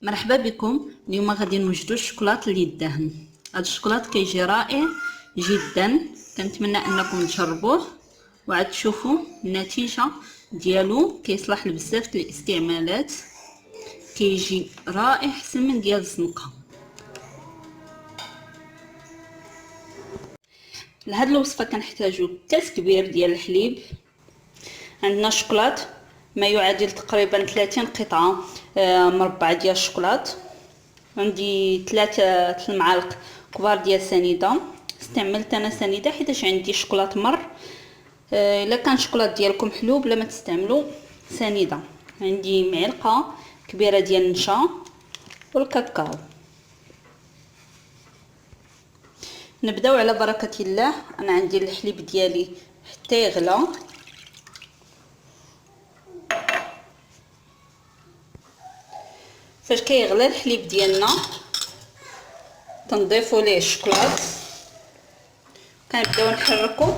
مرحبا بكم. اليوم غادي نوجدوا الشوكولات اللي يدهن. هذا الشوكولات كيجي رائع جدا، كنتمنى انكم تجربوه وعاد تشوفوا النتيجه ديالو. كيصلح لبزاف الاستعمالات، كيجي رائع احسن من ديال الزنقه. لهاد الوصفه كنحتاجوا كاس كبير ديال الحليب، عندنا شوكولات ما يعادل تقريبا 30 قطعه مربعه ديال الشوكولات، عندي 3 المعالق كبار ديال سنيده. استعملت انا سنيده حيتاش عندي شوكولات مر. الا كان شوكولات ديالكم حلو بلا ما تستعملوا سنيده. عندي معلقه كبيره ديال النشا والكاكاو. نبداو على بركه الله. انا عندي الحليب ديالي حتى يغلى. فاش كيغلى الحليب ديالنا تنضيفوا ليه الشوكولات، كنبداو نحركو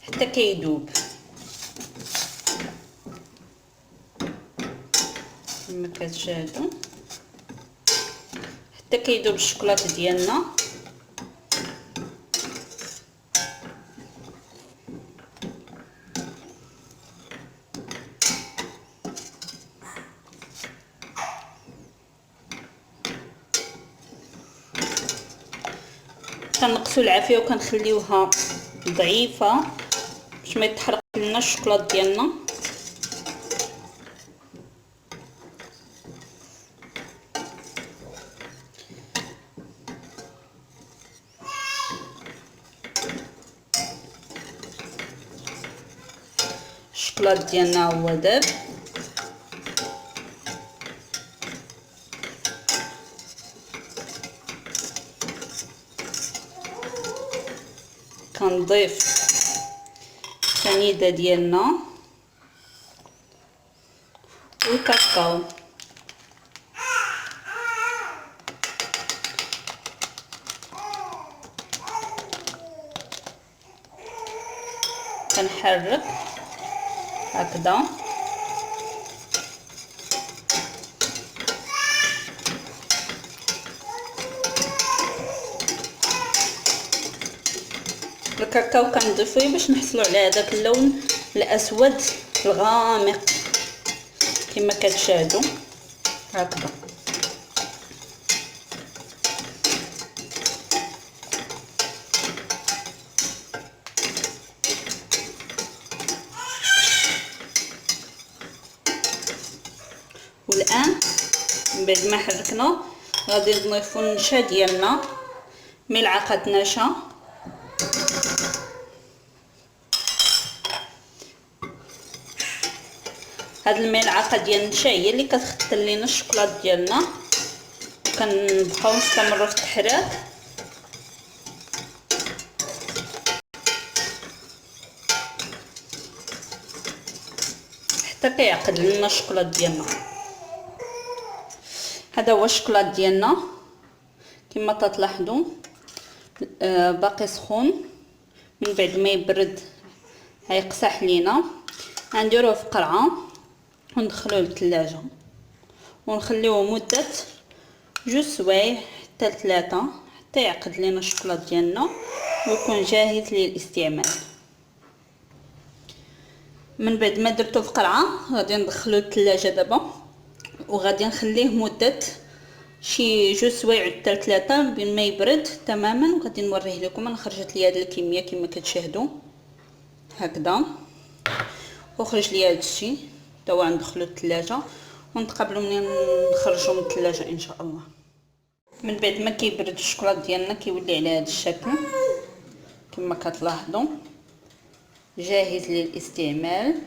حتى كيذوب كما كتشاهدوا، حتى كيذوب الشوكولاط ديالنا. كنقصوا العافيه وكنخليوها ضعيفه باش ما يتحرق لنا الشوكولاط ديالنا. الشوكولاط ديالنا هو داب. كنضيف السنيده ديالنا والكاكاو. كنحرك هكذا. الكاكاو كنضيفوه باش نحصلوا على هذاك اللون الاسود الغامق كما كتشاهدوا هكذا. والان من بعد ما حركنا غادي نضيفوا النشا ديالنا، ملعقه نشا. هاد الملعقه ديال النشا هي اللي كتختل لينا الشوكولات ديالنا. كنبقاو نستمروا في التحراك حتى كيعقد لنا الشوكولات ديالنا. هذا هو الشوكولات ديالنا كما تلاحظوا باقي سخون. من بعد ما يبرد هيقصح لينا. غنديروه في قرعه وندخلوه للثلاجه ونخليوه مده 2 سوايع حتى 3 حتى يعقد لينا الشوكولات ديالنا ويكون جاهز للاستعمال. من بعد ما درتو في قرعه غادي ندخلوه للثلاجه دابا، وغادي نخليه مده شي 2 سوايع حتى 3 بين ما يبرد تماما. وغادي نوريه لكم. انا خرجت لي هذه الكميه كما كتشاهدوا هكذا، وخرج لي هذا الشيء. توا ندخلو الثلاجه ونتقابلوا منين نخرجوا من الثلاجه ان شاء الله. من بعد ما كيبرد الشوكولات ديالنا كيولي على هذا الشكل كما كتلاحظوا، جاهز للاستعمال.